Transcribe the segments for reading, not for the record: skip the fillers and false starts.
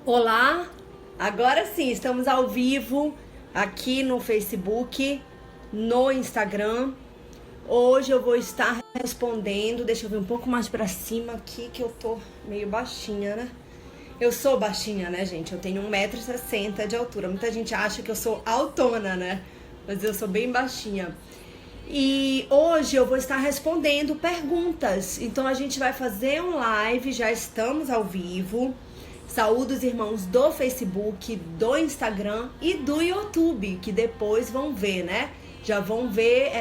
Olá, agora sim, estamos ao vivo aqui no Facebook, no Instagram. Hoje eu vou estar respondendo, deixa eu ver um pouco mais pra cima aqui que eu tô meio baixinha, né? Eu sou baixinha, né, gente? Eu tenho 1,60 m de altura. Muita gente acha que eu sou altona, né? Mas eu sou bem baixinha. E hoje eu vou estar respondendo perguntas. Então a gente vai fazer um live, já estamos ao vivo. Saúdo os irmãos do Facebook, do Instagram e do YouTube, que depois vão ver, né? Já vão ver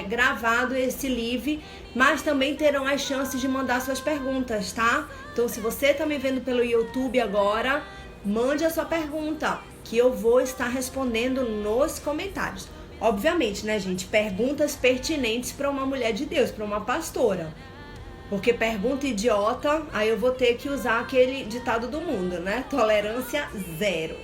gravado esse live, mas também terão as chances de mandar suas perguntas, tá? Então, se você tá me vendo pelo YouTube agora, mande a sua pergunta, que eu vou estar respondendo nos comentários. Obviamente, né, gente? Perguntas pertinentes para uma mulher de Deus, para uma pastora. Porque pergunta idiota, aí eu vou ter que usar aquele ditado do mundo, né? Tolerância zero.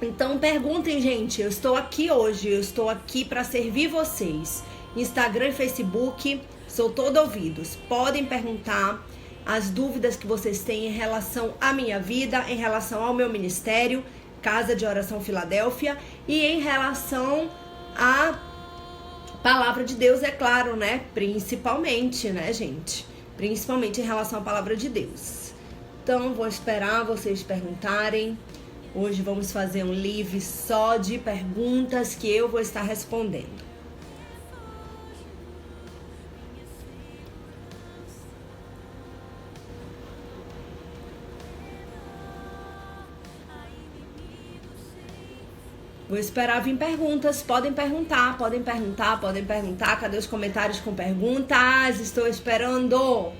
Então perguntem, gente. Eu estou aqui hoje, eu estou aqui para servir vocês. Instagram e Facebook, sou todo ouvidos. Podem perguntar as dúvidas que vocês têm em relação à minha vida, em relação ao meu ministério, Casa de Oração Filadélfia, e em relação a palavra de Deus, é claro, né? Principalmente, né, gente? Principalmente em relação à palavra de Deus. Então, vou esperar vocês perguntarem. Hoje vamos fazer um live só de perguntas que eu vou estar respondendo. Vou esperar vir perguntas. Podem perguntar, podem perguntar, podem perguntar. Cadê os comentários com perguntas? Estou esperando.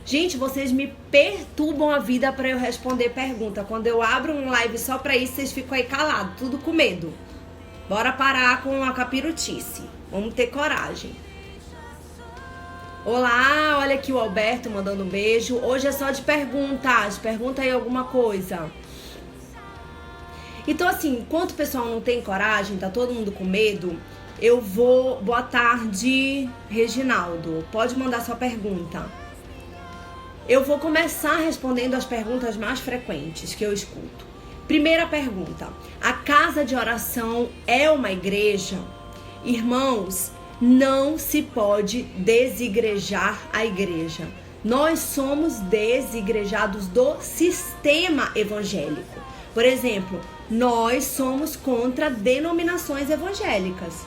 Gente, vocês me perturbam a vida para eu responder pergunta. Quando eu abro um live só para isso, vocês ficam aí calados, tudo com medo. Bora parar com a capirutice. Vamos ter coragem. Olá, olha aqui o Alberto mandando um beijo. Hoje é só de perguntas. Pergunta aí alguma coisa. Então, assim, enquanto o pessoal não tem coragem, tá todo mundo com medo, eu vou... Boa tarde, Reginaldo. Pode mandar sua pergunta. Eu vou começar respondendo as perguntas mais frequentes que eu escuto. Primeira pergunta. A casa de oração é uma igreja? Irmãos, não se pode desigrejar a igreja. Nós somos desigrejados do sistema evangélico. Por exemplo, nós somos contra denominações evangélicas.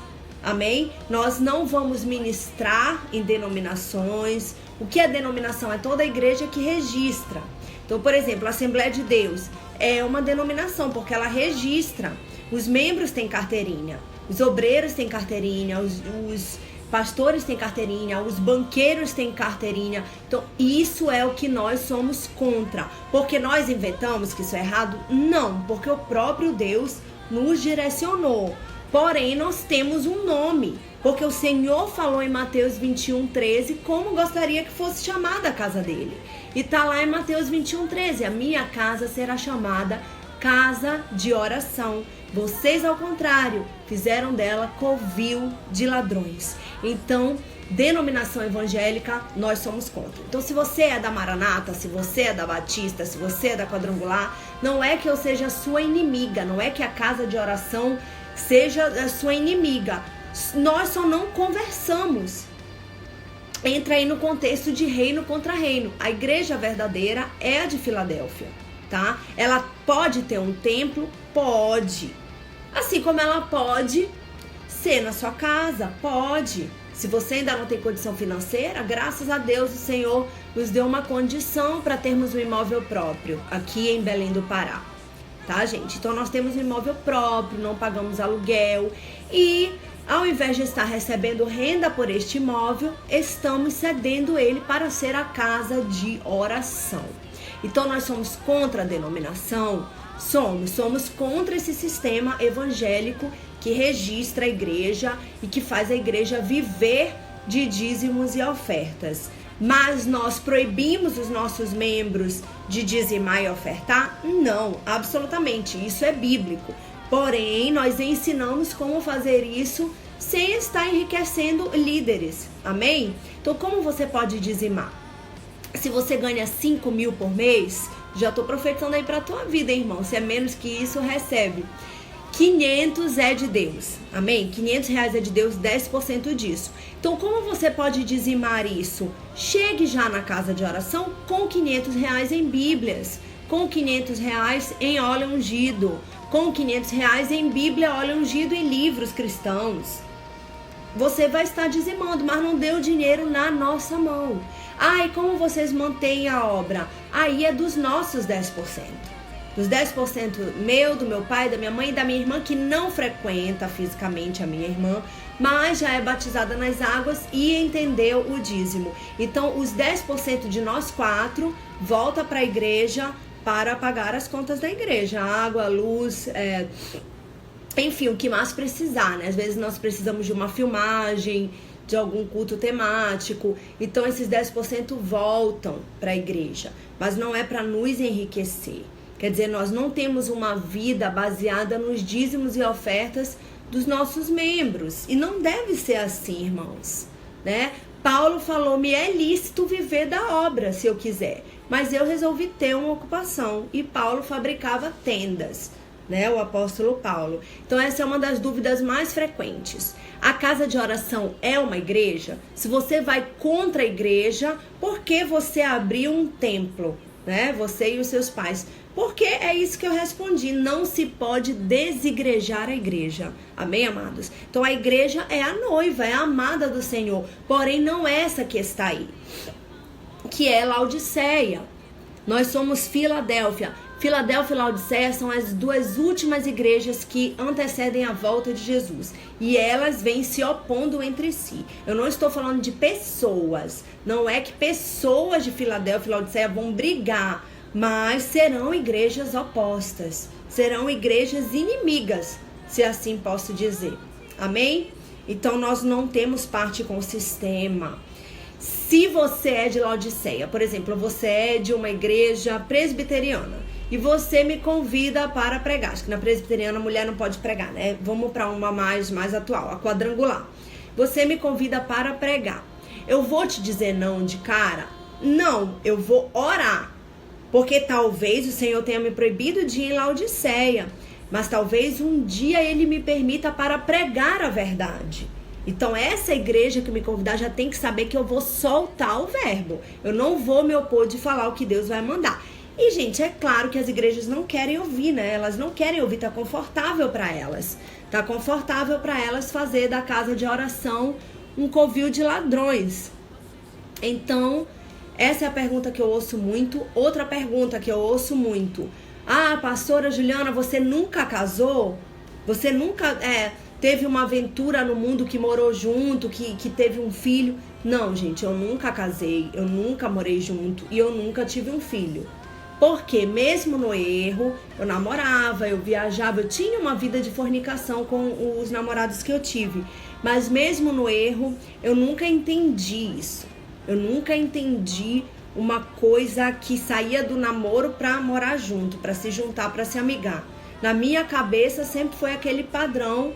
Amém? Nós não vamos ministrar em denominações. O que é denominação? É toda a igreja que registra. Então, por exemplo, a Assembleia de Deus é uma denominação, porque ela registra. Os membros têm carteirinha, os obreiros têm carteirinha, os pastores têm carteirinha, os banqueiros têm carteirinha. Então, isso é o que nós somos contra. Porque nós inventamos que isso é errado? Não, porque o próprio Deus nos direcionou. Porém, nós temos um nome, porque o Senhor falou em Mateus 21:13 como gostaria que fosse chamada a casa dele. E tá lá em Mateus 21:13, a minha casa será chamada casa de oração. Vocês, ao contrário, fizeram dela covil de ladrões. Então, denominação evangélica, nós somos contra. Então, se você é da Maranata, se você é da Batista, se você é da Quadrangular, não é que eu seja sua inimiga, não é que a casa de oração seja a sua inimiga. Nós só não conversamos. Entra aí no contexto de reino contra reino. A igreja verdadeira é a de Filadélfia, tá? Ela pode ter um templo? Pode. Assim como ela pode ser na sua casa? Pode. Se você ainda não tem condição financeira, graças a Deus o Senhor nos deu uma condição para termos um imóvel próprio aqui em Belém do Pará. Tá, gente? Então nós temos um imóvel próprio, não pagamos aluguel e ao invés de estar recebendo renda por este imóvel, estamos cedendo ele para ser a casa de oração. Então nós somos contra a denominação? Somos contra esse sistema evangélico que registra a igreja e que faz a igreja viver de dízimos e ofertas. Mas nós proibimos os nossos membros de dizimar e ofertar? Não, absolutamente, isso é bíblico. Porém, nós ensinamos como fazer isso sem estar enriquecendo líderes, amém? Então, como você pode dizimar? Se você ganha 5 mil por mês, já tô profetizando aí pra tua vida, hein, irmão. Se é menos que isso, recebe. 500 é de Deus, amém? 500 reais é de Deus, 10% disso. Então, como você pode dizimar isso? Chegue já na casa de oração com 500 reais em Bíblias, com 500 reais em óleo ungido, com 500 reais em Bíblia, óleo ungido e livros cristãos. Você vai estar dizimando, mas não dê o dinheiro na nossa mão. E como vocês mantêm a obra? Aí é dos nossos 10%. Dos 10% meu, do meu pai, da minha mãe e da minha irmã, que não frequenta fisicamente a minha irmã, mas já é batizada nas águas e entendeu o dízimo. Então, os 10% de nós 4 volta para a igreja para pagar as contas da igreja. Água, luz, enfim, o que mais precisar, né? Às vezes nós precisamos de uma filmagem, de algum culto temático. Então, esses 10% voltam para a igreja. Mas não é para nos enriquecer. Quer dizer, nós não temos uma vida baseada nos dízimos e ofertas dos nossos membros. E não deve ser assim, irmãos, né? Paulo falou, me é lícito viver da obra, se eu quiser. Mas eu resolvi ter uma ocupação. E Paulo fabricava tendas, né? O apóstolo Paulo. Então, essa é uma das dúvidas mais frequentes. A casa de oração é uma igreja? Se você vai contra a igreja, por que você abriu um templo, né? Você e os seus pais. Porque é isso que eu respondi, não se pode desigrejar a igreja, amém, amados? Então a igreja é a noiva, é a amada do Senhor, porém não é essa que está aí, que é Laodiceia. Nós somos Filadélfia. Filadélfia e Laodiceia são as 2 últimas igrejas que antecedem a volta de Jesus. E elas vêm se opondo entre si. Eu não estou falando de pessoas. Não é que pessoas de Filadélfia e Laodiceia vão brigar. Mas serão igrejas opostas. Serão igrejas inimigas, se assim posso dizer. Amém? Então nós não temos parte com o sistema. Se você é de Laodiceia, por exemplo, você é de uma igreja presbiteriana e você me convida para pregar. Acho que na presbiteriana a mulher não pode pregar, né? Vamos para uma mais atual, a quadrangular. Você me convida para pregar. Eu vou te dizer não de cara? Não, eu vou orar. Porque talvez o Senhor tenha me proibido de ir em Laodiceia. Mas talvez um dia Ele me permita para pregar a verdade. Então essa igreja que me convidar já tem que saber que eu vou soltar o verbo. Eu não vou me opor de falar o que Deus vai mandar. E, gente, é claro que as igrejas não querem ouvir, né? Elas não querem ouvir, tá confortável para elas. Tá confortável para elas fazer da casa de oração um covil de ladrões. Então, essa é a pergunta que eu ouço muito. Outra pergunta que eu ouço muito. Pastora Juliana, você nunca casou? Você nunca teve uma aventura no mundo que morou junto, que teve um filho? Não, gente, eu nunca casei, eu nunca morei junto e eu nunca tive um filho. Porque mesmo no erro, eu namorava, eu viajava, eu tinha uma vida de fornicação com os namorados que eu tive. Mas mesmo no erro, eu nunca entendi isso. Eu nunca entendi uma coisa que saía do namoro pra morar junto, pra se juntar, pra se amigar. Na minha cabeça sempre foi aquele padrão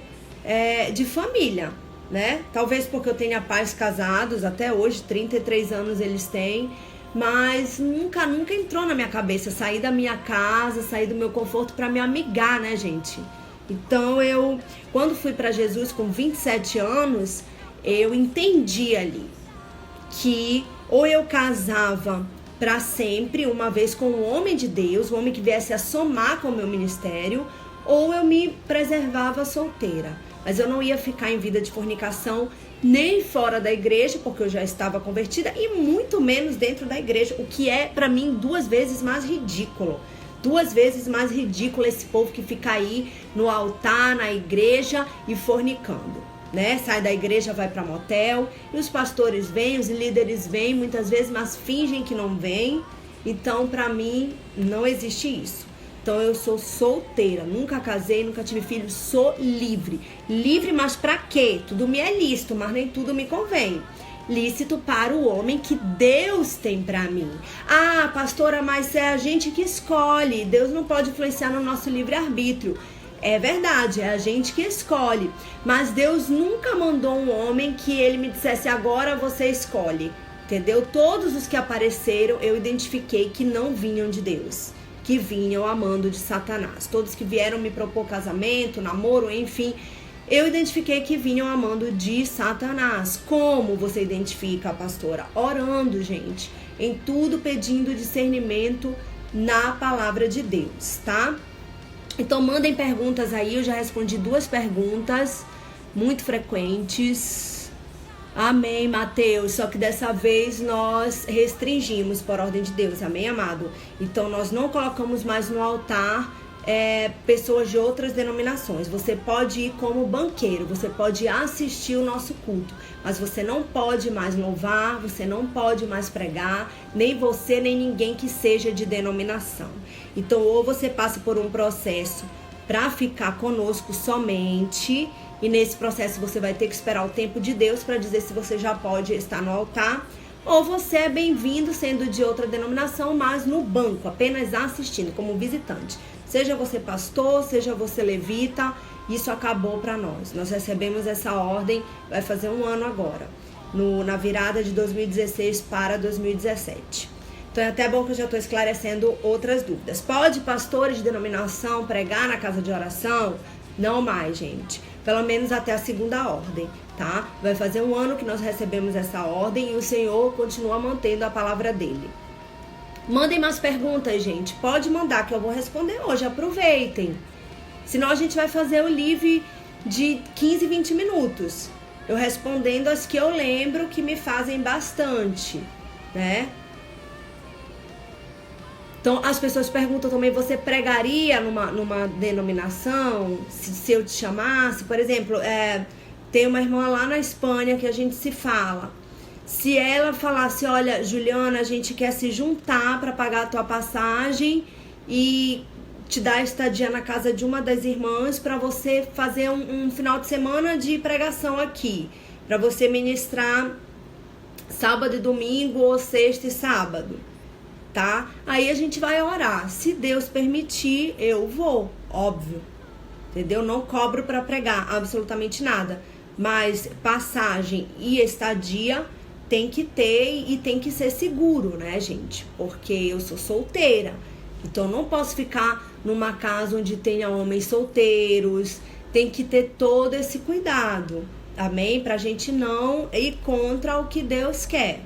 de família, né? Talvez porque eu tenha pais casados, até hoje, 33 anos eles têm. Mas nunca entrou na minha cabeça sair da minha casa, sair do meu conforto pra me amigar, né, gente? Então eu, quando fui pra Jesus com 27 anos, eu entendi ali que ou eu casava pra sempre, uma vez com um homem de Deus, um homem que viesse a somar com o meu ministério, ou eu me preservava solteira. Mas eu não ia ficar em vida de fornicação nem fora da igreja, porque eu já estava convertida, e muito menos dentro da igreja, o que é pra mim 2 vezes mais ridículo. 2 vezes mais ridículo esse povo que fica aí no altar, na igreja e fornicando, né? Sai da igreja, vai pra motel, e os pastores vêm, os líderes vêm muitas vezes, mas fingem que não vêm. Então pra mim não existe isso. Então eu sou solteira, nunca casei, nunca tive filho, sou livre. Livre, mas pra quê? Tudo me é lícito, mas nem tudo me convém. Lícito para o homem que Deus tem pra mim. Pastora, mas é a gente que escolhe. Deus não pode influenciar no nosso livre-arbítrio. É verdade, é a gente que escolhe. Mas Deus nunca mandou um homem que ele me dissesse, agora você escolhe. entendeu? Todos os que apareceram, eu identifiquei que não vinham de Deus, que vinham amando de Satanás. Todos que vieram me propor casamento, namoro, enfim, eu identifiquei que vinham amando de Satanás. Como você identifica, pastora? Orando, gente, em tudo pedindo discernimento na palavra de Deus, tá? Então mandem perguntas aí, eu já respondi 2 perguntas muito frequentes. Amém, Mateus. Só que dessa vez nós restringimos por ordem de Deus, amém, amado? Então nós não colocamos mais no altar pessoas de outras denominações. Você pode ir como banqueiro, você pode assistir o nosso culto, mas você não pode mais louvar, você não pode mais pregar, nem você, nem ninguém que seja de denominação. Então, ou você passa por um processo para ficar conosco somente, e nesse processo você vai ter que esperar o tempo de Deus para dizer se você já pode estar no altar, ou você é bem-vindo sendo de outra denominação, mas no banco, apenas assistindo, como visitante. Seja você pastor, seja você levita, isso acabou para nós. Nós recebemos essa ordem, vai fazer 1 ano agora, na virada de 2016 para 2017. Então é até bom que eu já estou esclarecendo outras dúvidas. Pode pastores de denominação pregar na casa de oração? Não mais, gente. Pelo menos até a 2ª ordem, tá? Vai fazer 1 ano que nós recebemos essa ordem e o Senhor continua mantendo a palavra dele. Mandem mais perguntas, gente. Pode mandar que eu vou responder hoje. Aproveitem. Senão a gente vai fazer o live de 15, 20 minutos. Eu respondendo as que eu lembro que me fazem bastante, né? Então, as pessoas perguntam também, você pregaria numa denominação? Se eu te chamasse, por exemplo, tem uma irmã lá na Espanha que a gente se fala. Se ela falasse, olha, Juliana, a gente quer se juntar para pagar a tua passagem e te dar estadia na casa de uma das irmãs para você fazer um final de semana de pregação aqui, para você ministrar sábado e domingo ou sexta e sábado, tá? Aí a gente vai orar. Se Deus permitir, eu vou, óbvio, entendeu? Não cobro para pregar absolutamente nada, mas passagem e estadia tem que ter e tem que ser seguro, né, gente? Porque eu sou solteira, então não posso ficar numa casa onde tenha homens solteiros. Tem que ter todo esse cuidado, amém? Pra gente não ir contra o que Deus quer.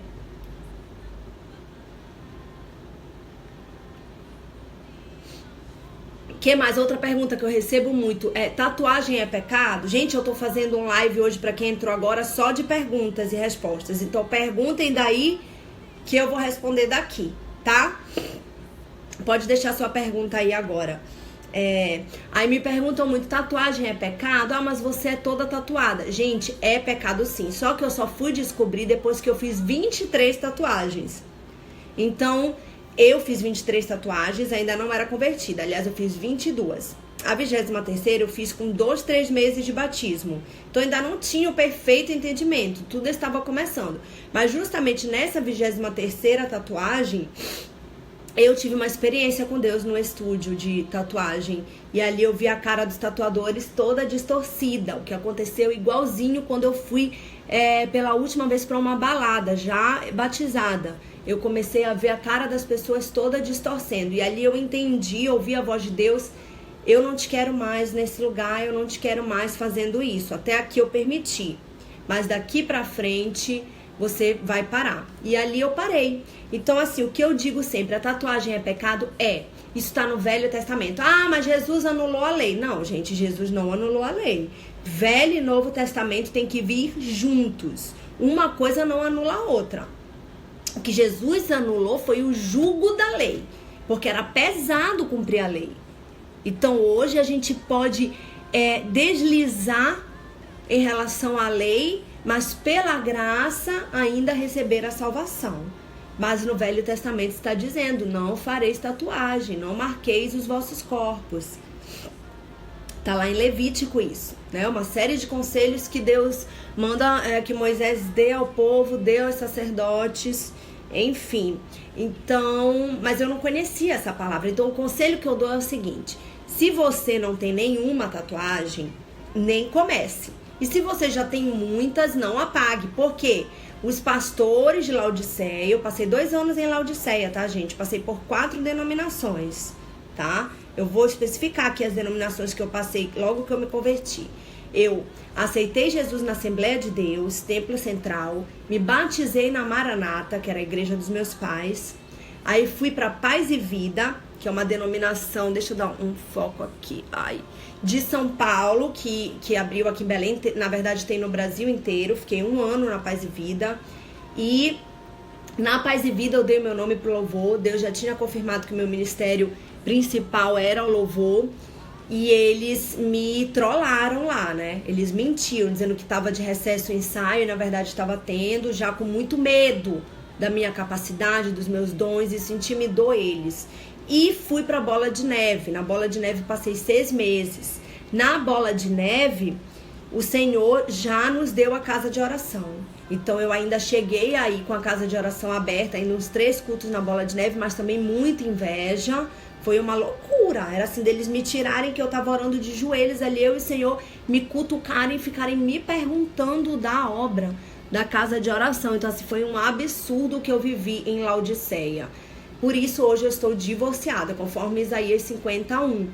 Que mais? Outra pergunta que eu recebo muito é: tatuagem é pecado? Gente, eu tô fazendo um live hoje pra quem entrou agora só de perguntas e respostas. Então perguntem daí que eu vou responder daqui, tá? Pode deixar sua pergunta aí agora. Aí me perguntam muito, tatuagem é pecado? Ah, mas você é toda tatuada. Gente, é pecado sim. Só que eu só fui descobrir depois que eu fiz 23 tatuagens. Então, eu fiz 23 tatuagens, ainda não era convertida. Aliás, eu fiz 22. A 23ª eu fiz com 2, 3 meses de batismo. Então, ainda não tinha o perfeito entendimento. Tudo estava começando. Mas justamente nessa 23ª tatuagem, eu tive uma experiência com Deus no estúdio de tatuagem. E ali eu vi a cara dos tatuadores toda distorcida. O que aconteceu igualzinho quando eu fui pela última vez para uma balada, já batizada. Eu comecei a ver a cara das pessoas toda distorcendo. E ali eu entendi, ouvi a voz de Deus: eu não te quero mais nesse lugar, eu não te quero mais fazendo isso. Até aqui eu permiti, mas daqui pra frente você vai parar. E ali eu parei. Então assim, o que eu digo sempre, a tatuagem é pecado? Isso tá no Velho Testamento. Ah, mas Jesus anulou a lei. Não, gente, Jesus não anulou a lei. Velho e Novo Testamento tem que vir juntos. Uma coisa não anula a outra. O que Jesus anulou foi o jugo da lei, porque era pesado cumprir a lei. Então hoje a gente pode deslizar em relação à lei, mas pela graça ainda receber a salvação. Mas no Velho Testamento está dizendo: não fareis tatuagem, não marqueis os vossos corpos. Tá lá em Levítico isso, né? Uma série de conselhos que Deus manda, que Moisés dê ao povo, dê aos sacerdotes, enfim. Então, mas eu não conhecia essa palavra. Então o conselho que eu dou é o seguinte: se você não tem nenhuma tatuagem, nem comece. E se você já tem muitas, não apague. Por quê? os pastores de Laodiceia. Eu passei 2 anos em Laodiceia, tá, gente? Passei por 4 denominações, tá? Eu vou especificar aqui as denominações que eu passei logo que eu me converti. Eu aceitei Jesus na Assembleia de Deus, Templo Central, me batizei na Maranata, que era a igreja dos meus pais. Aí fui para Paz e Vida, que é uma denominação, deixa eu dar um foco aqui, de São Paulo, que abriu aqui em Belém, na verdade tem no Brasil inteiro. Fiquei 1 ano na Paz e Vida. E na Paz e Vida eu dei meu nome pro louvor. Deus já tinha confirmado que o meu ministério principal era o louvor. E eles me trollaram lá, né? Eles mentiam, dizendo que estava de recesso o ensaio, e na verdade estava tendo, já com muito medo da minha capacidade, dos meus dons. Isso intimidou eles. E fui pra Bola de Neve. Na Bola de Neve passei 6 meses. Na Bola de Neve, o Senhor já nos deu a casa de oração. Então eu ainda cheguei aí com a casa de oração aberta, ainda uns 3 cultos na Bola de Neve, mas também muita inveja. Foi uma loucura. Era assim, deles me tirarem, que eu tava orando de joelhos ali, eu e o Senhor me cutucarem e ficarem me perguntando da obra da casa de oração. Então assim, foi um absurdo que eu vivi em Laodiceia. Por isso hoje eu estou divorciada, conforme Isaías 51.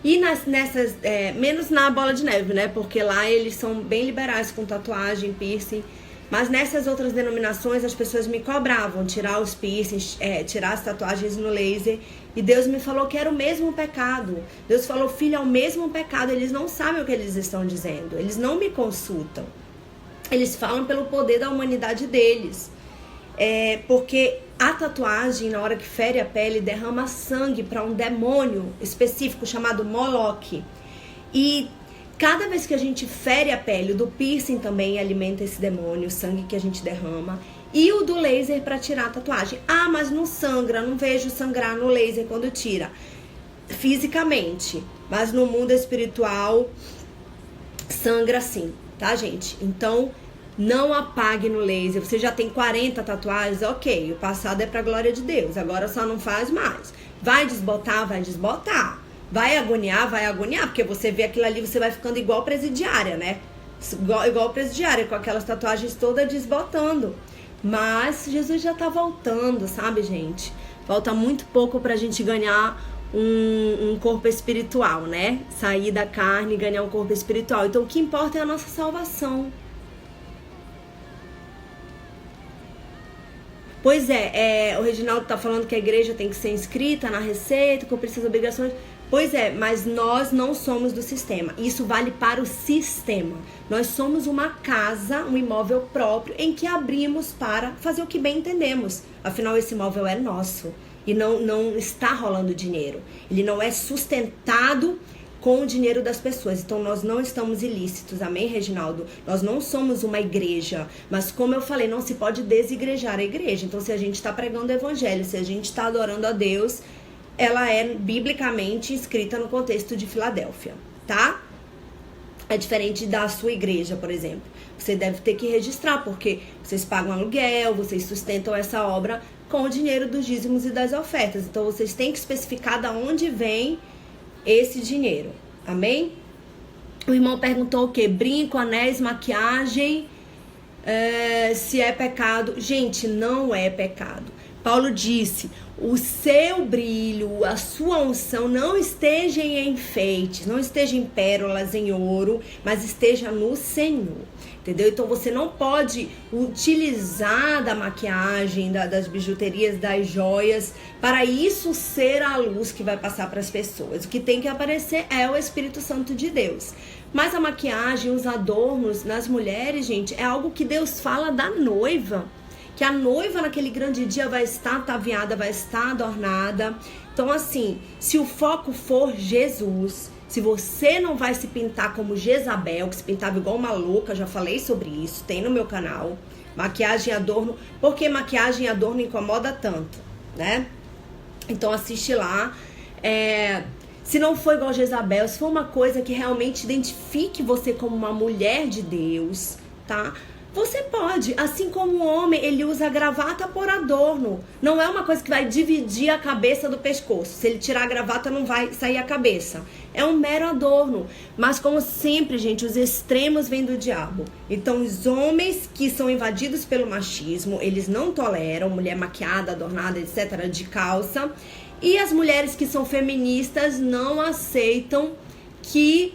E nessas, menos na Bola de Neve, né? Porque lá eles são bem liberais com tatuagem, piercing. Mas nessas outras denominações as pessoas me cobravam tirar os piercings, tirar as tatuagens no laser. E Deus me falou que era o mesmo pecado. Deus falou, filha, é o mesmo pecado. Eles não sabem o que eles estão dizendo. Eles não me consultam. Eles falam pelo poder da humanidade deles. Porque a tatuagem, na hora que fere a pele, derrama sangue para um demônio específico chamado Moloque. E cada vez que a gente fere a pele, o do piercing também alimenta esse demônio, o sangue que a gente derrama. E o do laser para tirar a tatuagem. Ah, mas não sangra, não vejo sangrar no laser quando tira. Fisicamente. Mas no mundo espiritual, sangra sim, tá, gente? Então, não apague no laser. Você já tem 40 tatuagens, ok. O passado é pra glória de Deus. Agora só não faz mais. Vai desbotar, vai desbotar. Vai agoniar, porque você vê aquilo ali, você vai ficando igual presidiária, né? Igual presidiária, com aquelas tatuagens todas desbotando. Mas Jesus já tá voltando, sabe, gente? Falta muito pouco pra gente ganhar um corpo espiritual, né? Sair da carne e ganhar um corpo espiritual. Então o que importa é a nossa salvação. Pois o Reginaldo tá falando que a igreja tem que ser inscrita na Receita, cumprir suas obrigações. Pois mas nós não somos do sistema. Isso vale para o sistema. Nós somos uma casa, um imóvel próprio, em que abrimos para fazer o que bem entendemos. Afinal, esse imóvel é nosso e não está rolando dinheiro. Ele não é sustentado com o dinheiro das pessoas. Então, nós não estamos ilícitos. Amém, Reginaldo? Nós não somos uma igreja. Mas, como eu falei, não se pode desigrejar a igreja. Então, se a gente está pregando o evangelho, se a gente está adorando a Deus, ela é biblicamente escrita no contexto de Filadélfia, tá? É diferente da sua igreja, por exemplo. Você deve ter que registrar, porque vocês pagam aluguel, vocês sustentam essa obra com o dinheiro dos dízimos e das ofertas. Então, vocês têm que especificar de onde vem esse dinheiro, amém? O irmão perguntou o quê? Brinco, anéis, maquiagem, se é pecado. Gente, não é pecado. Paulo disse, o seu brilho, a sua unção não esteja em enfeites, não esteja em pérolas, em ouro, mas esteja no Senhor, entendeu? Então você não pode utilizar da maquiagem, das bijuterias, das joias, para isso ser a luz que vai passar para as pessoas. O que tem que aparecer é o Espírito Santo de Deus. Mas a maquiagem, os adornos nas mulheres, gente, é algo que Deus fala da noiva. Que a noiva naquele grande dia vai estar ataviada, vai estar adornada. Então assim, se o foco for Jesus, se você não vai se pintar como Jezabel, que se pintava igual uma louca, já falei sobre isso, tem no meu canal. Maquiagem e adorno, porque maquiagem e adorno incomoda tanto, né? Então assiste lá. Se não for igual Jezabel, se for uma coisa que realmente identifique você como uma mulher de Deus, tá? Você pode, assim como o homem, ele usa a gravata por adorno. Não é uma coisa que vai dividir a cabeça do pescoço. Se ele tirar a gravata, não vai sair a cabeça. É um mero adorno. Mas como sempre, gente, os extremos vêm do diabo. Então, os homens que são invadidos pelo machismo, eles não toleram mulher maquiada, adornada, etc., de calça. E as mulheres que são feministas não aceitam que,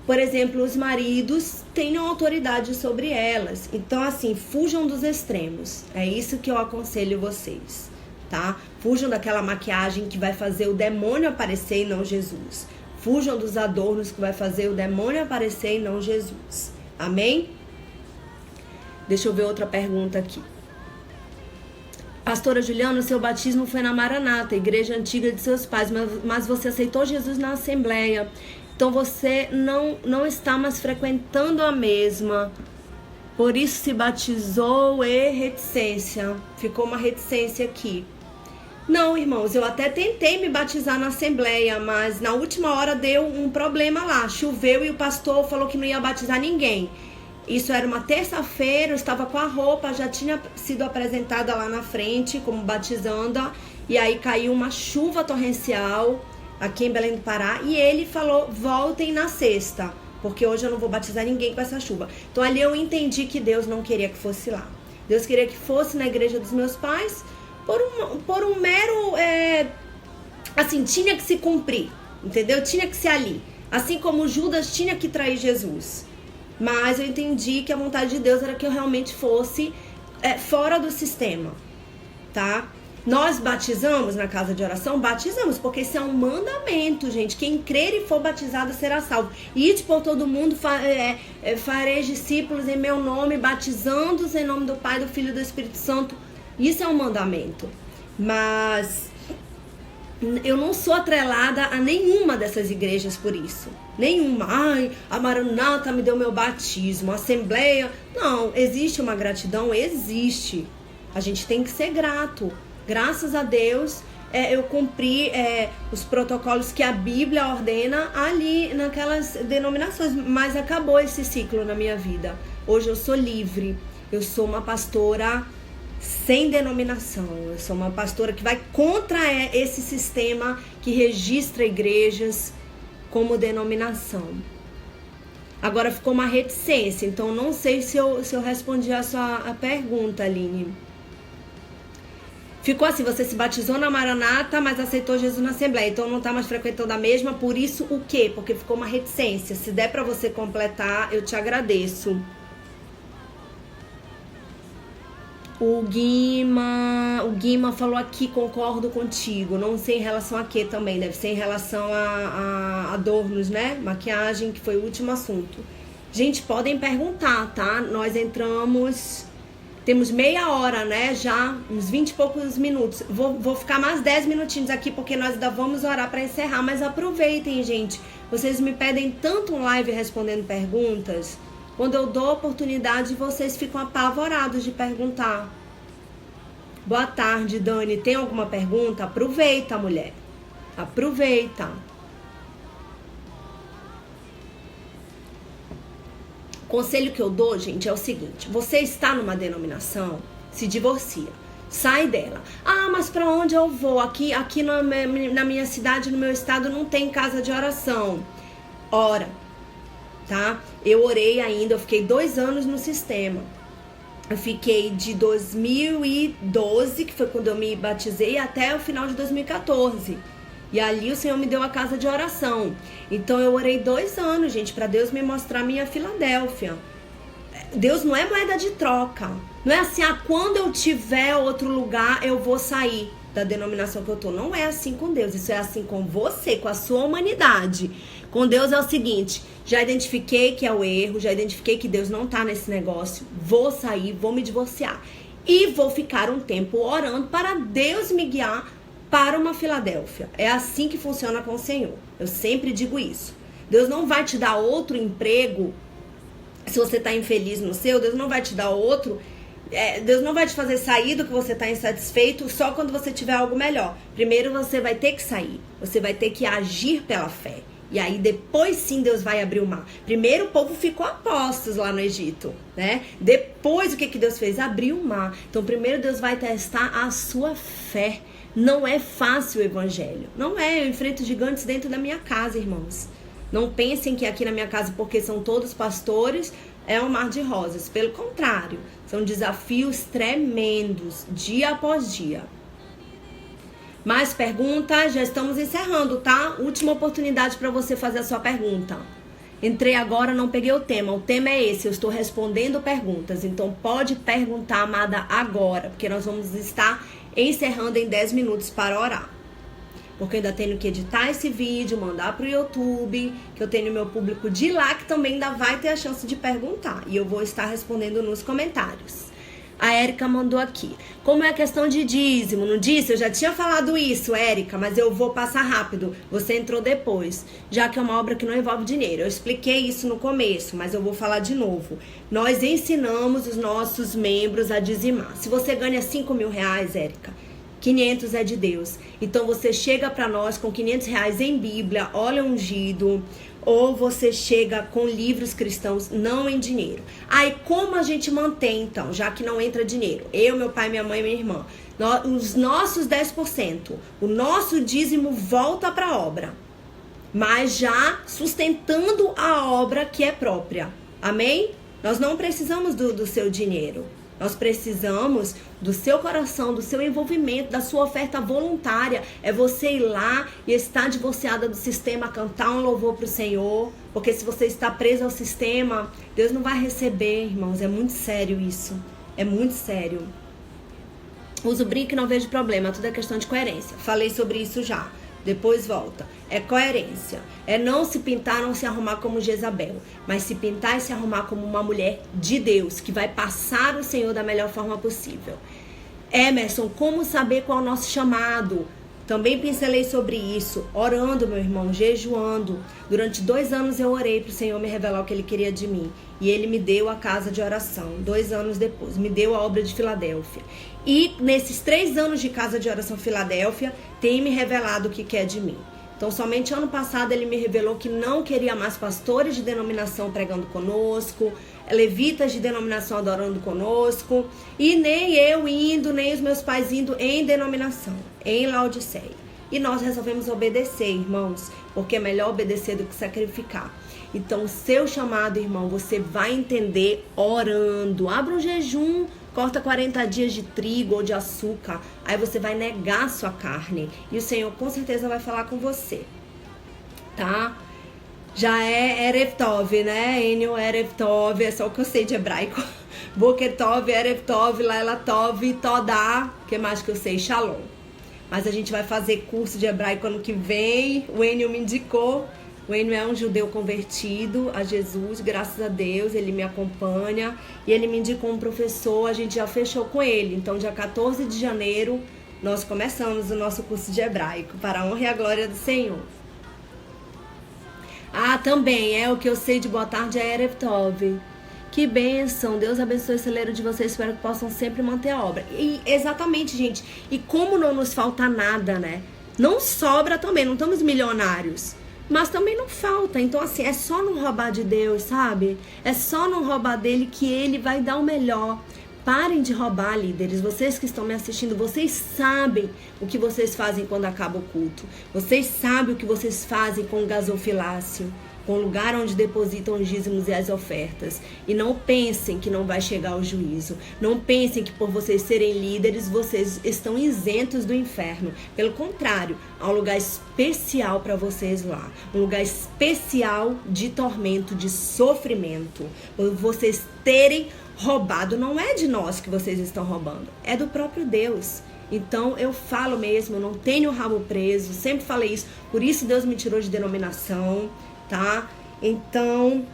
por exemplo, os maridos tenham autoridade sobre elas. Então, assim, fujam dos extremos. É isso que eu aconselho vocês, tá? Fujam daquela maquiagem que vai fazer o demônio aparecer e não Jesus. Fujam dos adornos que vai fazer o demônio aparecer e não Jesus. Amém? Deixa eu ver outra pergunta aqui. Pastora Juliana, seu batismo foi na Maranata, igreja antiga de seus pais, mas você aceitou Jesus na Assembleia. Então você não está mais frequentando a mesma. Por isso se batizou e reticência. Ficou uma reticência aqui. Não, irmãos, eu até tentei me batizar na Assembleia, mas na última hora deu um problema lá. Choveu e o pastor falou que não ia batizar ninguém. Isso era uma terça-feira, eu estava com a roupa, já tinha sido apresentada lá na frente como batizanda. E aí caiu uma chuva torrencial aqui em Belém do Pará, e ele falou, voltem na sexta, porque hoje eu não vou batizar ninguém com essa chuva. Então ali eu entendi que Deus não queria que fosse lá. Deus queria que fosse na igreja dos meus pais, por um mero, assim, tinha que se cumprir, entendeu? Tinha que ser ali. Assim como Judas tinha que trair Jesus. Mas eu entendi que a vontade de Deus era que eu realmente fosse fora do sistema, tá? Nós batizamos na casa de oração? Batizamos, porque isso é um mandamento, gente. Quem crer e for batizado será salvo. Ide por todo mundo, fareis discípulos em meu nome, batizando-os em nome do Pai, do Filho e do Espírito Santo. Isso é um mandamento. Mas eu não sou atrelada a nenhuma dessas igrejas por isso. Nenhuma. Ai, a Maranata me deu meu batismo, a Assembleia. Não, existe uma gratidão? Existe. A gente tem que ser grato. Graças a Deus, eu cumpri os protocolos que a Bíblia ordena ali naquelas denominações. Mas acabou esse ciclo na minha vida. Hoje eu sou livre. Eu sou uma pastora sem denominação. Eu sou uma pastora que vai contra esse sistema que registra igrejas como denominação. Agora ficou uma reticência. Então não sei se eu respondi a sua pergunta, Aline. Ficou assim, você se batizou na Maranata, mas aceitou Jesus na Assembleia, então não está mais frequentando a mesma, por isso o quê? Porque ficou uma reticência. Se der para você completar, eu te agradeço. O Guima falou aqui, concordo contigo. Não sei em relação a quê também, deve ser em relação a adornos, né? Maquiagem, que foi o último assunto. Gente, podem perguntar, tá? Nós entramos... Temos meia hora, né? Já uns 20 e poucos minutos. Vou ficar mais 10 minutinhos aqui, porque nós ainda vamos orar para encerrar. Mas aproveitem, gente. Vocês me pedem tanto um live respondendo perguntas. Quando eu dou oportunidade, vocês ficam apavorados de perguntar. Boa tarde, Dani. Tem alguma pergunta? Aproveita, mulher. Aproveita. O conselho que eu dou, gente, é o seguinte. Você está numa denominação, se divorcia. Sai dela. Ah, mas pra onde eu vou? Aqui na minha cidade, no meu estado, não tem casa de oração. Ora, tá? Eu orei ainda, eu fiquei 2 anos no sistema. Eu fiquei de 2012, que foi quando eu me batizei, até o final de 2014. E ali o Senhor me deu a casa de oração. Então eu orei 2 anos, gente, para Deus me mostrar minha Filadélfia. Deus não é moeda de troca. Não é assim, quando eu tiver outro lugar, eu vou sair da denominação que eu tô. Não é assim com Deus. Isso é assim com você, com a sua humanidade. Com Deus é o seguinte: já identifiquei que é o erro, já identifiquei que Deus não tá nesse negócio. Vou sair, vou me divorciar. E vou ficar um tempo orando para Deus me guiar para uma Filadélfia. É assim que funciona com o Senhor. Eu sempre digo isso. Deus não vai te dar outro emprego se você está infeliz no seu. Deus não vai te dar outro. Deus não vai te fazer sair do que você está insatisfeito só quando você tiver algo melhor. Primeiro você vai ter que sair. Você vai ter que agir pela fé. E aí depois sim Deus vai abrir o mar. Primeiro o povo ficou a postos lá no Egito, né? Depois o que Deus fez? Abriu o mar. Então primeiro Deus vai testar a sua fé. Não é fácil o evangelho. Não é, eu enfrento gigantes dentro da minha casa, irmãos. Não pensem que aqui na minha casa, porque são todos pastores, é um mar de rosas. Pelo contrário, são desafios tremendos, dia após dia. Mais perguntas? Já estamos encerrando, tá? Última oportunidade para você fazer a sua pergunta. Entrei agora, não peguei o tema. O tema é esse, eu estou respondendo perguntas. Então pode perguntar, amada, agora, porque nós vamos estar encerrando em 10 minutos para orar. Porque eu ainda tenho que editar esse vídeo, mandar pro YouTube, que eu tenho meu público de lá que também ainda vai ter a chance de perguntar. E eu vou estar respondendo nos comentários. A Érica mandou aqui. Como é a questão de dízimo? Não disse? Eu já tinha falado isso, Érica, mas eu vou passar rápido. Você entrou depois, já que é uma obra que não envolve dinheiro. Eu expliquei isso no começo, mas eu vou falar de novo. Nós ensinamos os nossos membros a dizimar. Se você ganha 5 mil reais, Érica, 500 é de Deus. Então você chega para nós com 500 reais em Bíblia, óleo ungido, ou você chega com livros cristãos, não em dinheiro. Aí como a gente mantém então, já que não entra dinheiro? Eu, meu pai, minha mãe e minha irmã. Os nossos 10%, o nosso dízimo volta para a obra, mas já sustentando a obra que é própria. Amém? Nós não precisamos do seu dinheiro. Nós precisamos do seu coração, do seu envolvimento, da sua oferta voluntária. É você ir lá e estar divorciada do sistema, cantar um louvor para o Senhor. Porque se você está preso ao sistema, Deus não vai receber, irmãos. É muito sério isso. É muito sério. Uso brinco e não vejo problema. Tudo é questão de coerência. Falei sobre isso já. Depois volta. É coerência. É não se pintar, não se arrumar como Jezabel, mas se pintar e se arrumar como uma mulher de Deus, que vai passar o Senhor da melhor forma possível. Emerson, como saber qual é o nosso chamado? Também pincelei sobre isso, orando, meu irmão, jejuando. Durante 2 anos eu orei para o Senhor me revelar o que Ele queria de mim. E Ele me deu a casa de oração, 2 anos depois. Me deu a obra de Filadélfia. E nesses 3 anos de casa de oração Filadélfia, tem me revelado o que quer de mim. Então, somente ano passado Ele me revelou que não queria mais pastores de denominação pregando conosco, levitas de denominação adorando conosco, e nem eu indo, nem os meus pais indo em denominação, em Laodiceia. E nós resolvemos obedecer, irmãos, porque é melhor obedecer do que sacrificar. Então, o seu chamado, irmão, você vai entender orando. Abra um jejum, corta 40 dias de trigo ou de açúcar, aí você vai negar a sua carne, e o Senhor com certeza vai falar com você, tá? Já é Erev Tov, né? Enio Erev Tov, é só o que eu sei de hebraico. Boker Tov, Erev Tov, Laila Tov, Todá, que mais que eu sei? Shalom. Mas a gente vai fazer curso de hebraico ano que vem, o Enio me indicou. O Enio é um judeu convertido a Jesus, graças a Deus, ele me acompanha. E ele me indicou um professor, a gente já fechou com ele. Então, dia 14 de janeiro, nós começamos o nosso curso de hebraico, para a honra e a glória do Senhor. Ah, também, o que eu sei de boa tarde é Erev Tov. Que bênção, Deus abençoe o celeiro de vocês, espero que possam sempre manter a obra. E exatamente, gente, e como não nos falta nada, né? Não sobra também, não estamos milionários. Mas também não falta, então assim, é só não roubar de Deus, sabe? É só não roubar dele que ele vai dar o melhor. Parem de roubar, líderes. Vocês que estão me assistindo, vocês sabem o que vocês fazem quando acaba o culto. Vocês sabem o que vocês fazem com o gasofilácio, com o lugar onde depositam os dízimos e as ofertas. E não pensem que não vai chegar o juízo. Não pensem que por vocês serem líderes, vocês estão isentos do inferno. Pelo contrário, há um lugar especial para vocês lá. Um lugar especial de tormento, de sofrimento. Por vocês terem roubado, não é de nós que vocês estão roubando, é do próprio Deus. Então eu falo mesmo, eu não tenho o rabo preso, sempre falei isso, por isso Deus me tirou de denominação, tá? Então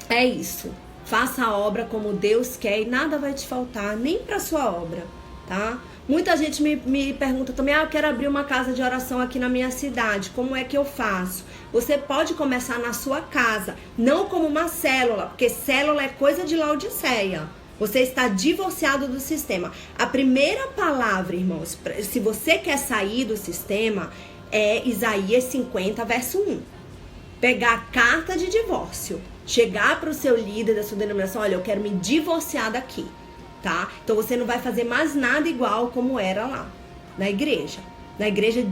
é isso, faça a obra como Deus quer e nada vai te faltar, nem para sua obra, tá? Muita gente me pergunta também, eu quero abrir uma casa de oração aqui na minha cidade, como é que eu faço? Você pode começar na sua casa, não como uma célula, porque célula é coisa de Laodiceia. Você está divorciado do sistema. A primeira palavra, irmãos, se você quer sair do sistema, é Isaías 50, verso 1. pegar a carta de divórcio, chegar para o seu líder da sua denominação, olha, eu quero me divorciar daqui, tá? Então você não vai fazer mais nada igual como era lá na igreja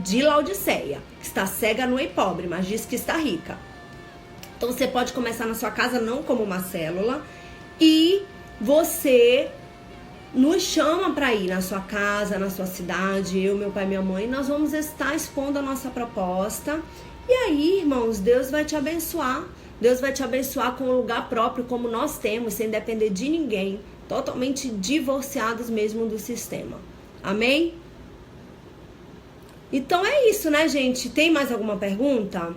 de Laodiceia, que está cega, nua e pobre, mas diz que está rica. Então você pode começar na sua casa não como uma célula, e você nos chama para ir na sua casa, na sua cidade, eu, meu pai e minha mãe, nós vamos estar expondo a nossa proposta. E aí, irmãos, Deus vai te abençoar. Deus vai te abençoar com um lugar próprio, como nós temos, sem depender de ninguém, totalmente divorciados mesmo do sistema. Amém? Então é isso, né, gente? Tem mais alguma pergunta?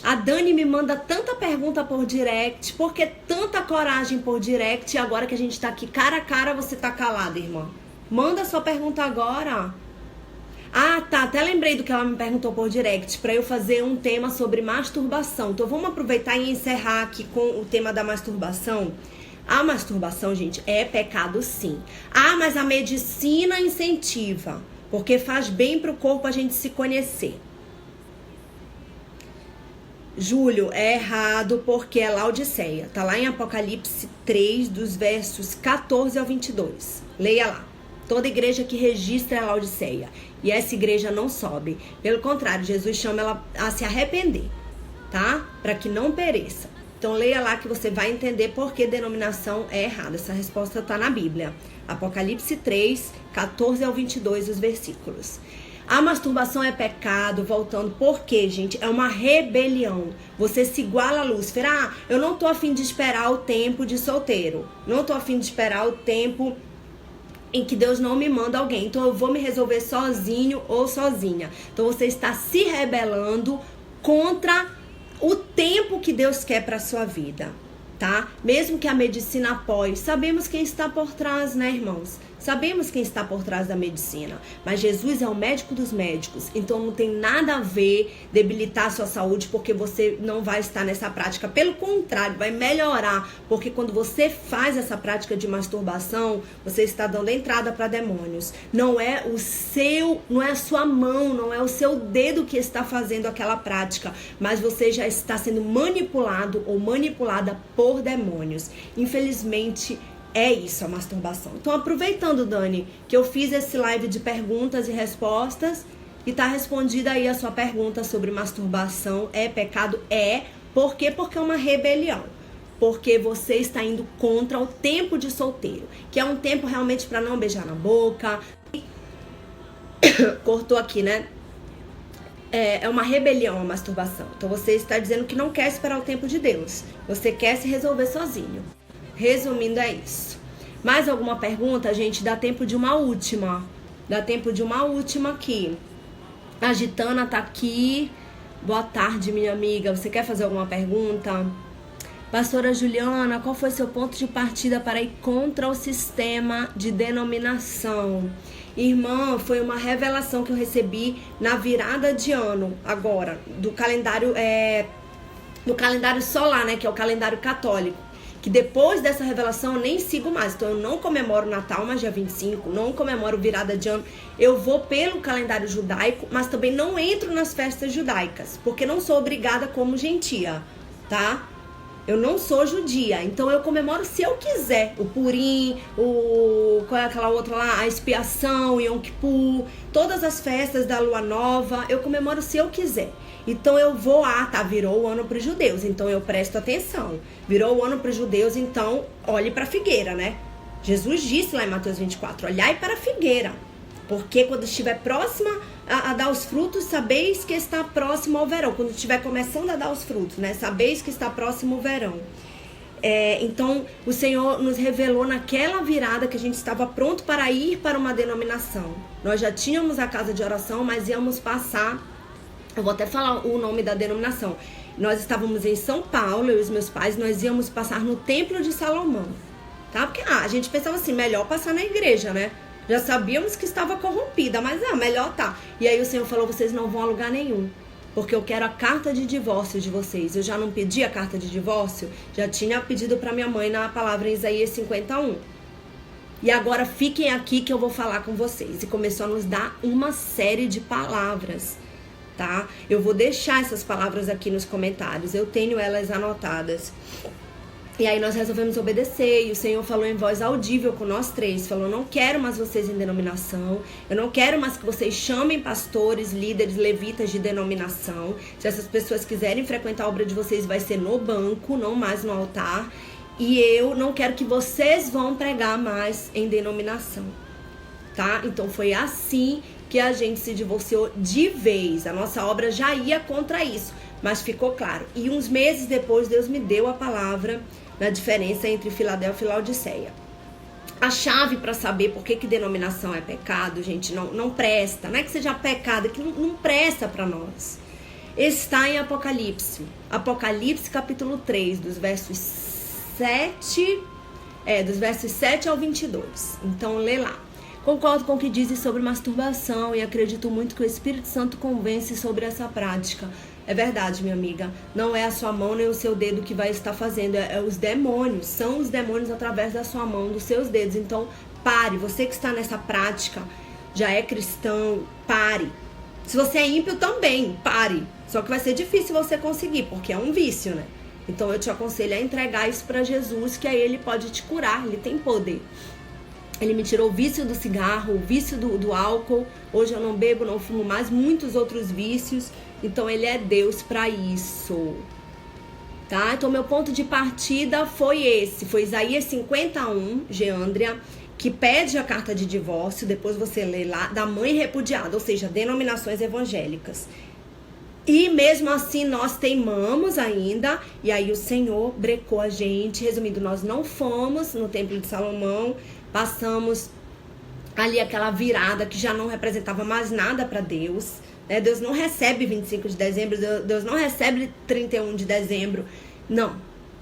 A Dani me manda tanta pergunta por direct, porque tanta coragem por direct, e agora que a gente tá aqui cara a cara, você tá calada, irmã. Manda sua pergunta agora. Ah, tá, até lembrei do que ela me perguntou por direct, pra eu fazer um tema sobre masturbação. Então vamos aproveitar e encerrar aqui com o tema da masturbação. A masturbação, gente, é pecado sim. Ah, mas a medicina incentiva, porque faz bem pro corpo a gente se conhecer. Júlio, é errado porque é Laodiceia. Tá lá em Apocalipse 3, dos versos 14 ao 22. Leia lá. Toda igreja que registra é Laodiceia. E essa igreja não sobe. Pelo contrário, Jesus chama ela a se arrepender, tá? Para que não pereça. Então leia lá que você vai entender por que denominação é errada. Essa resposta tá na Bíblia. Apocalipse 3, 14 ao 22, os versículos. A masturbação é pecado, voltando, porque, gente, é uma rebelião. Você se iguala a Lúcifer. Ah, eu não tô a fim de esperar o tempo de solteiro. Não tô a fim de esperar o tempo em que Deus não me manda alguém. Então eu vou me resolver sozinho ou sozinha. Então você está se rebelando contra o tempo que Deus quer para sua vida, tá? Mesmo que a medicina apoie, sabemos quem está por trás, né, irmãos? Sabemos quem está por trás da medicina, mas Jesus é o médico dos médicos, então não tem nada a ver debilitar a sua saúde porque você não vai estar nessa prática. Pelo contrário, vai melhorar, porque quando você faz essa prática de masturbação, você está dando entrada para demônios. Não é a sua mão, não é o seu dedo que está fazendo aquela prática, mas você já está sendo manipulado ou manipulada por demônios. Infelizmente, é isso a masturbação. Então, aproveitando, Dani, que eu fiz esse live de perguntas e respostas e tá respondida aí a sua pergunta sobre masturbação. É pecado? É. Por quê? Porque é uma rebelião. Porque você está indo contra o tempo de solteiro, que é um tempo realmente para não beijar na boca. Cortou aqui, né? É uma rebelião a masturbação. Então, você está dizendo que não quer esperar o tempo de Deus. Você quer se resolver sozinho. Resumindo, é isso. Mais alguma pergunta, gente? Dá tempo de uma última. Dá tempo de uma última aqui. A Gitana tá aqui. Boa tarde, minha amiga. Você quer fazer alguma pergunta? Pastora Juliana, qual foi seu ponto de partida para ir contra o sistema de denominação? Irmã, foi uma revelação que eu recebi na virada de ano, agora, do calendário solar, né? Que é o calendário católico. Que depois dessa revelação eu nem sigo mais. Então eu não comemoro Natal, mas dia 25, não comemoro virada de ano. Eu vou pelo calendário judaico, mas também não entro nas festas judaicas, porque não sou obrigada como gentia, tá? Eu não sou judia, então eu comemoro se eu quiser. O Purim, qual é aquela outra lá? A expiação, Yom Kippur, todas as festas da lua nova, eu comemoro se eu quiser. Então eu vou, virou o ano para os judeus, então eu presto atenção. Virou o ano para os judeus, então olhe para a figueira, né? Jesus disse lá em Mateus 24, olhai para a figueira, porque quando estiver próxima a dar os frutos, sabeis que está próximo ao verão. Quando estiver começando a dar os frutos, né? Sabeis que está próximo o verão. Então o Senhor nos revelou naquela virada que a gente estava pronto para ir para uma denominação. Nós já tínhamos a casa de oração, mas íamos passar... Eu vou até falar o nome da denominação. Nós estávamos em São Paulo, eu e os meus pais, nós íamos passar no Templo de Salomão, tá? Porque a gente pensava assim, melhor passar na igreja, né? Já sabíamos que estava corrompida, mas melhor tá. E aí o Senhor falou, vocês não vão a lugar nenhum, porque eu quero a carta de divórcio de vocês. Eu já não pedi a carta de divórcio, já tinha pedido para minha mãe na palavra em Isaías 51. E agora fiquem aqui que eu vou falar com vocês. E começou a nos dar uma série de palavras. tá? Eu vou deixar essas palavras aqui nos comentários, eu tenho elas anotadas. E aí nós resolvemos obedecer, e o Senhor falou em voz audível com nós três, falou: não quero mais vocês em denominação, eu não quero mais que vocês chamem pastores, líderes, levitas de denominação. Se essas pessoas quiserem frequentar a obra de vocês, vai ser no banco, não mais no altar. E eu não quero que vocês vão pregar mais em denominação, tá? Então foi assim que a gente se divorciou de vez. A nossa obra já ia contra isso, mas ficou claro. E uns meses depois, Deus me deu a palavra na diferença entre Filadélfia e Laodiceia. A chave para saber por que denominação é pecado, gente, não presta. Não é que seja pecado, é que não presta para nós. Está em Apocalipse. Apocalipse capítulo 3, dos versos 7 ao 22. Então, lê lá. Concordo com o que dizem sobre masturbação e acredito muito que o Espírito Santo convence sobre essa prática. É verdade, minha amiga. Não é a sua mão nem o seu dedo que vai estar fazendo. É os demônios. São os demônios através da sua mão, dos seus dedos. Então, pare. Você que está nessa prática, já é cristão, pare. Se você é ímpio, também, pare. Só que vai ser difícil você conseguir, porque é um vício, né? Então, eu te aconselho a entregar isso para Jesus, que aí Ele pode te curar. Ele tem poder. Ele me tirou o vício do cigarro, o vício do álcool. Hoje eu não bebo, não fumo mais, muitos outros vícios. Então Ele é Deus para isso, tá? Então meu ponto de partida foi esse. Foi Isaías 51, Geândria, que pede a carta de divórcio. Depois você lê lá, da mãe repudiada, ou seja, denominações evangélicas. E mesmo assim nós teimamos ainda, e aí o Senhor brecou a gente. Resumindo, nós não fomos no Templo de Salomão, passamos ali aquela virada que já não representava mais nada para Deus, né? Deus não recebe 25 de dezembro, Deus não recebe 31 de dezembro, não.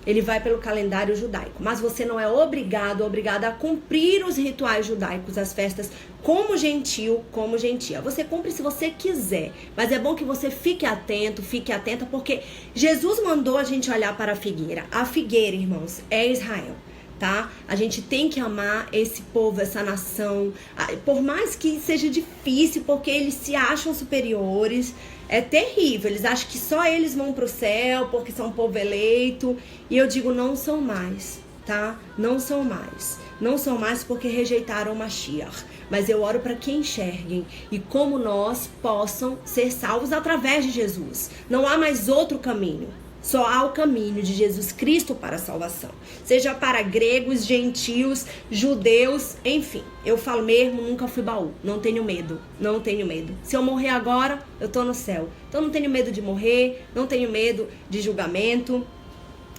Ele vai pelo calendário judaico, mas você não é obrigada a cumprir os rituais judaicos, as festas, como gentil, como gentia. Você cumpre se você quiser, mas é bom que você fique atento, fique atenta, porque Jesus mandou a gente olhar para a figueira. A figueira, irmãos, é Israel, tá? A gente tem que amar esse povo, essa nação, por mais que seja difícil, porque eles se acham superiores. É terrível, eles acham que só eles vão pro céu porque são povo eleito. E eu digo, não são mais, tá? Não são mais. Não são mais porque rejeitaram o Mashiach. Mas eu oro para que enxerguem e como nós possam ser salvos através de Jesus. Não há mais outro caminho. Só há o caminho de Jesus Cristo para a salvação. Seja para gregos, gentios, judeus, enfim. Eu falo mesmo, nunca fui baú. Não tenho medo, não tenho medo. Se eu morrer agora, eu tô no céu. Então não tenho medo de morrer, não tenho medo de julgamento.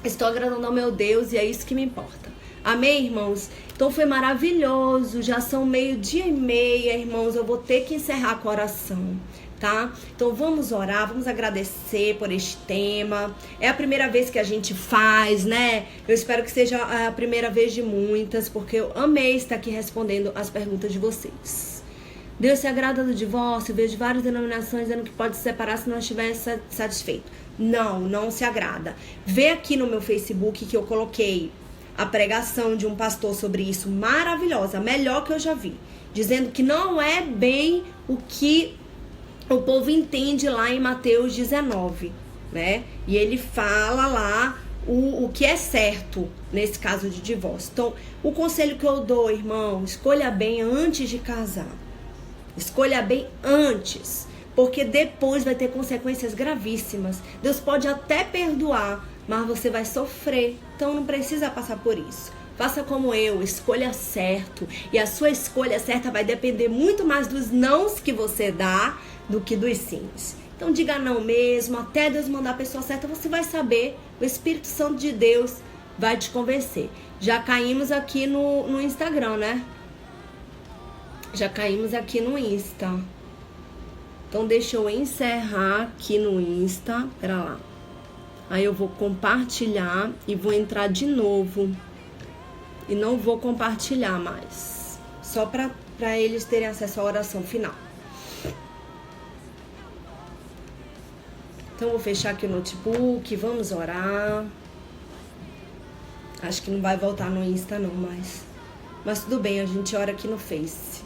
Estou agradando ao meu Deus e é isso que me importa. Amém, irmãos? Então foi maravilhoso. Já são 12:30, irmãos. Eu vou ter que encerrar com a oração. Tá? Então vamos orar, vamos agradecer por este tema. É a primeira vez que a gente faz, né? Eu espero que seja a primeira vez de muitas, porque eu amei estar aqui respondendo as perguntas de vocês. Deus se agrada do divórcio. Eu vejo várias denominações dizendo que pode se separar se não estiver satisfeito. Não se agrada. Vê aqui no meu Facebook que eu coloquei a pregação de um pastor sobre isso, maravilhosa, a melhor que eu já vi, dizendo que não é bem o que o povo entende lá em Mateus 19, né? E ele fala lá o que é certo nesse caso de divórcio. Então, o conselho que eu dou, irmão, escolha bem antes de casar. Escolha bem antes, porque depois vai ter consequências gravíssimas. Deus pode até perdoar, mas você vai sofrer. Então, não precisa passar por isso. Faça como eu, escolha certo. E a sua escolha certa vai depender muito mais dos nãos que você dá do que dos sims. Então diga não mesmo, até Deus mandar a pessoa certa, você vai saber, o Espírito Santo de Deus vai te convencer. Já caímos aqui no Instagram, né? Já caímos aqui no Insta. Então deixa eu encerrar aqui no Insta, pera lá. Aí eu vou compartilhar e vou entrar de novo. E não vou compartilhar mais, só para eles terem acesso à oração final. Então, vou fechar aqui o notebook, vamos orar. Acho que não vai voltar no Insta não, mas tudo bem, a gente ora aqui no Face.